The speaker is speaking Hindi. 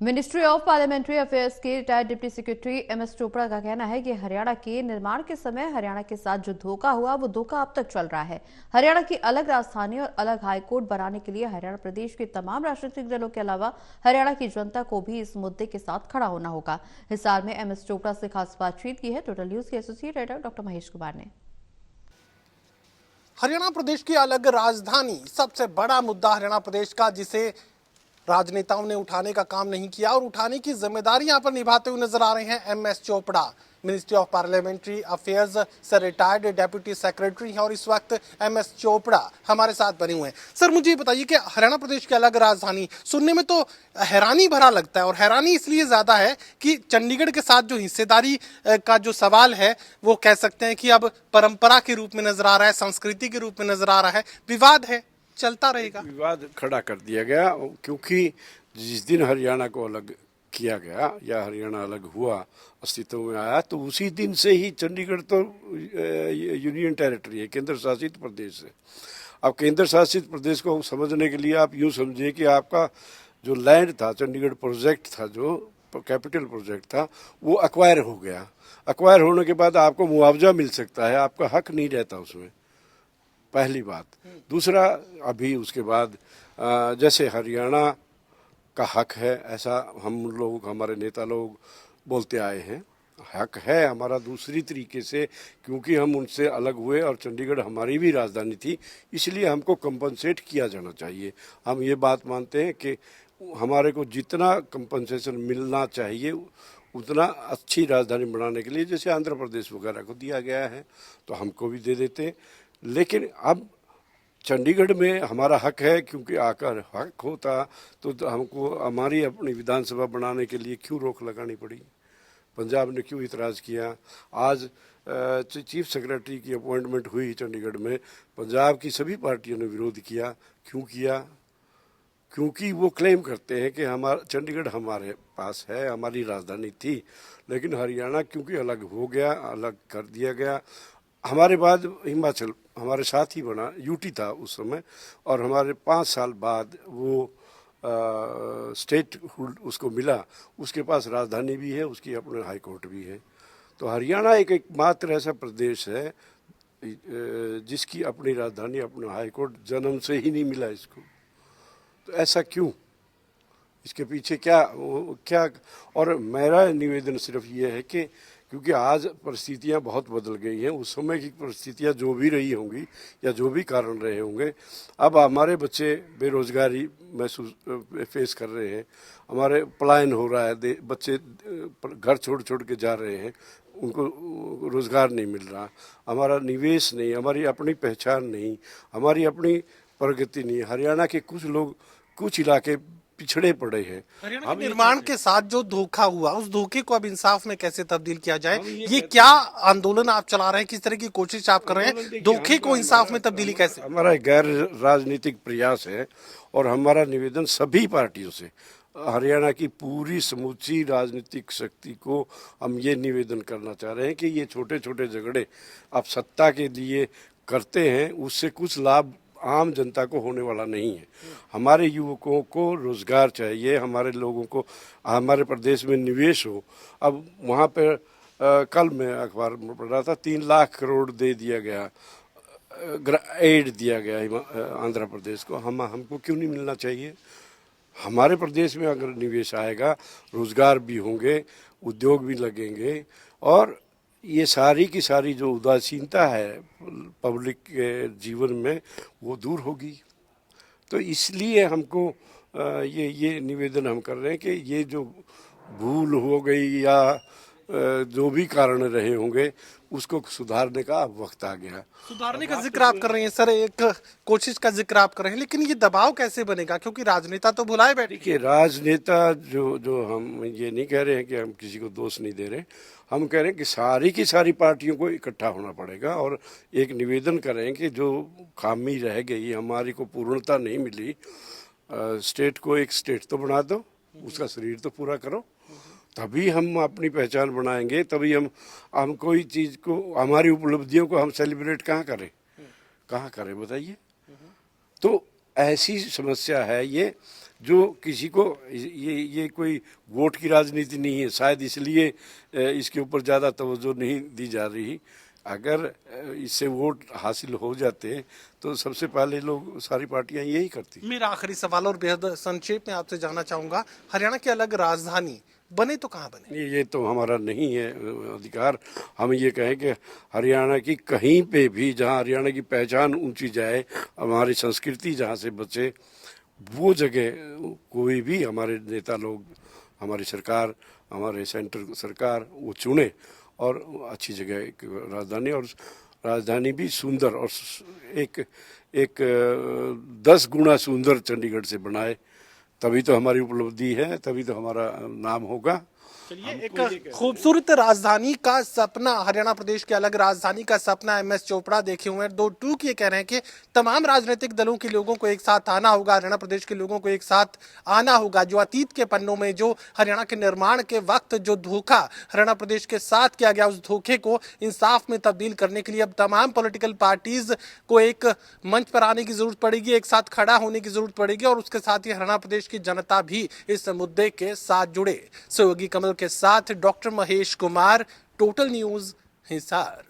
मिनिस्ट्री ऑफ पार्लियामेंट्री अफेयर्स के retired deputy secretary MS Chopra का कहना है कि हरियाणा के निर्माण के समय हरियाणा के साथ जो धोखा हुआ वो धोखा अब तक चल रहा है। हरियाणा की अलग राजधानी और अलग हाईकोर्ट बनाने के लिए हरियाणा प्रदेश के तमाम राजनीतिक दलों के अलावा हरियाणा की जनता को भी इस मुद्दे के साथ खड़ा होना होगा। हिसार में एमएस चोपड़ा से खास बातचीत की है टोटल न्यूज के associate editor doctor Mahesh Kumar ने। हरियाणा प्रदेश की अलग राजधानी सबसे बड़ा मुद्दा हरियाणा प्रदेश का, जिसे राजनेताओं ने उठाने का काम नहीं किया और उठाने की जिम्मेदारी यहां पर निभाते हुए नजर आ रहे हैं MS Chopra. Ministry of parliamentary affairs से रिटायर्ड डेप्यूटी सेक्रेटरी हैं और इस वक्त एमएस चोपड़ा हमारे साथ बने हुए हैं। सर, मुझे बताइए कि हरियाणा प्रदेश की अलग राजधानी सुनने में तो हैरानी भरा लगता है, और हैरानी इसलिए ज्यादा है कि चंडीगढ़ के साथ जो हिस्सेदारी का जो सवाल है वो कह सकते हैं कि अब परंपरा के रूप में नजर आ रहा है, संस्कृति के रूप में नजर आ रहा है, विवाद है, चलता रहेगा। विवाद खड़ा कर दिया गया क्योंकि जिस दिन हरियाणा को अलग किया गया या हरियाणा अलग हुआ, अस्तित्व में आया, तो उसी दिन से ही चंडीगढ़ तो यूनियन टेरिटरी है, केंद्र शासित प्रदेश है। अब केंद्र शासित प्रदेश को समझने के लिए आप यूं समझिए कि आपका जो लैंड था, चंडीगढ़ प्रोजेक्ट था, जो कैपिटल प्रोजेक्ट था, वो अक्वायर हो गया। अक्वायर होने के बाद आपको मुआवजा मिल सकता है, आपका हक नहीं रहता उसमें, पहली बात। दूसरा, अभी उसके बाद जैसे हरियाणा का हक है, ऐसा हम लोग, हमारे नेता लोग बोलते आए हैं, हक है हमारा दूसरी तरीके से, क्योंकि हम उनसे अलग हुए और चंडीगढ़ हमारी भी राजधानी थी, इसलिए हमको कंपनसेट किया जाना चाहिए। हम ये बात मानते हैं कि हमारे को जितना कंपनसेशन मिलना चाहिए उतना अच्छी राजधानी बनाने के लिए, जैसे आंध्र प्रदेश वगैरह को दिया गया है, तो हमको भी दे देते। लेकिन अब चंडीगढ़ में हमारा हक है, क्योंकि आकर हक होता तो हमको हमारी अपनी विधानसभा बनाने के लिए क्यों रोक लगानी पड़ी? पंजाब ने क्यों इतराज़ किया? आज चीफ सेक्रेटरी की अपॉइंटमेंट हुई चंडीगढ़ में, पंजाब की सभी पार्टियों ने विरोध किया। क्यों किया? क्योंकि वो क्लेम करते हैं कि हमारा चंडीगढ़ हमारे पास है, हमारी राजधानी थी, लेकिन हरियाणा क्योंकि अलग हो गया, अलग कर दिया गया। हमारे बाद हिमाचल हमारे साथ ही बना, यूटी था उस समय, और हमारे 5 साल बाद वो स्टेट हुड उसको मिला, उसके पास राजधानी भी है, उसकी अपने हाई कोर्ट भी है। तो हरियाणा एकमात्र ऐसा प्रदेश है जिसकी अपनी राजधानी, अपना हाई कोर्ट जन्म से ही नहीं मिला इसको। तो ऐसा क्यों? इसके पीछे क्या? और मेरा निवेदन सिर्फ ये है कि क्योंकि आज परिस्थितियां बहुत बदल गई हैं, उस समय की परिस्थितियां जो भी रही होंगी या जो भी कारण रहे होंगे, अब हमारे बच्चे बेरोजगारी महसूस फेस कर रहे हैं, हमारे पलायन हो रहा है, बच्चे घर छोड़ छोड़ के जा रहे हैं, उनको रोजगार नहीं मिल रहा, हमारा निवेश नहीं, हमारी अपनी पहचान नहीं, हमारी अपनी प्रगति नहीं। हरियाणा के कुछ लोग, कुछ इलाके पिछड़े पड़े हैं। हरियाणा के निर्माण के साथ जो धोखा हुआ, उस धोखे को अब इंसाफ में कैसे तब्दील किया जाए, ये क्या आंदोलन आप चला रहे हैं, किस तरह की कोशिश आप कर रहे हैं, धोखे को इंसाफ में तब्दीली कैसे? हमारा गैर राजनीतिक प्रयास है और हमारा निवेदन सभी पार्टियों से, हरियाणा की पूरी समूची राजनीतिक शक्ति को हम ये निवेदन करना चाह रहे हैं कि ये छोटे छोटे झगड़े आप सत्ता के लिए करते हैं, उससे कुछ लाभ आम जनता को होने वाला नहीं है। हमारे युवकों को रोजगार चाहिए, हमारे लोगों को हमारे प्रदेश में निवेश हो। अब वहाँ पर कल मैं अखबार में पढ़ रहा था, 3 लाख करोड़ दे दिया गया, एड दिया गया आंध्र प्रदेश को। हमको क्यों नहीं मिलना चाहिए? हमारे प्रदेश में अगर निवेश आएगा, रोजगार भी होंगे, उद्योग भी लगेंगे, और ये सारी की सारी जो उदासीनता है पब्लिक के जीवन में, वो दूर होगी। तो इसलिए हमको ये निवेदन हम कर रहे हैं कि ये जो भूल हो गई या जो भी कारण रहे होंगे, उसको सुधारने का अब वक्त आ गया। सुधारने का जिक्र आप कर रहे हैं सर, एक कोशिश का जिक्र आप कर रहे हैं, लेकिन ये दबाव कैसे बनेगा? क्योंकि राजनेता तो बुलाए बैठे। देखिए, राजनेता जो हम ये नहीं कह रहे हैं कि हम किसी को दोष नहीं दे रहे, हम कह रहे हैं कि सारी की सारी पार्टियों को इकट्ठा होना पड़ेगा और एक निवेदन करें कि जो खामी रह गई, हमारी को पूर्णता नहीं मिली, स्टेट को एक स्टेट तो बना दो, उसका शरीर तो पूरा करो, तभी हम अपनी पहचान बनाएंगे। तभी हम कोई चीज़ को, हमारी उपलब्धियों को हम सेलिब्रेट कहाँ करें बताइए? तो ऐसी समस्या है ये, जो किसी को ये कोई वोट की राजनीति नहीं है, शायद इसलिए इसके ऊपर ज़्यादा तवज्जो नहीं दी जा रही। अगर इससे वोट हासिल हो जाते तो सबसे पहले लोग सारी पार्टियां यही करती। मेरा आखिरी सवाल और बेहद संक्षेप में आपसे जानना चाहूंगा, हरियाणा की अलग राजधानी बने तो कहाँ बने? ये तो हमारा नहीं है अधिकार। हम ये कहें कि हरियाणा की कहीं पे भी जहाँ हरियाणा की पहचान ऊंची जाए, हमारी संस्कृति जहाँ से बचे, वो जगह कोई भी हमारे नेता लोग, हमारी सरकार, हमारे सेंटर सरकार वो चुने और अच्छी जगह एक राजधानी, और राजधानी भी सुंदर और एक 10 गुना सुंदर चंडीगढ़ से बनाए। तभी तो हमारी उपलब्धि है, तभी तो हमारा नाम होगा। चलिए, एक खूबसूरत राजधानी का सपना, हरियाणा प्रदेश की अलग राजधानी का सपना एमएस चोपड़ा देखे हुए हैं। 2 टूक ये कह रहे हैं कि तमाम राजनीतिक दलों के लोगों को एक साथ आना होगा, हरियाणा प्रदेश के लोगों को एक साथ आना होगा। जो अतीत के पन्नों में जो हरियाणा के निर्माण के वक्त जो धोखा हरियाणा प्रदेश के साथ किया गया, उस धोखे को इंसाफ में तब्दील करने के लिए अब तमाम पॉलिटिकल पार्टीज को एक मंच पर आने की जरूरत पड़ेगी, एक साथ खड़ा होने की जरूरत पड़ेगी, और उसके साथ ही हरियाणा प्रदेश की जनता भी इस मुद्दे के साथ जुड़े। सहयोगी कमल के साथ doctor Mahesh Kumar, total news, Hisar.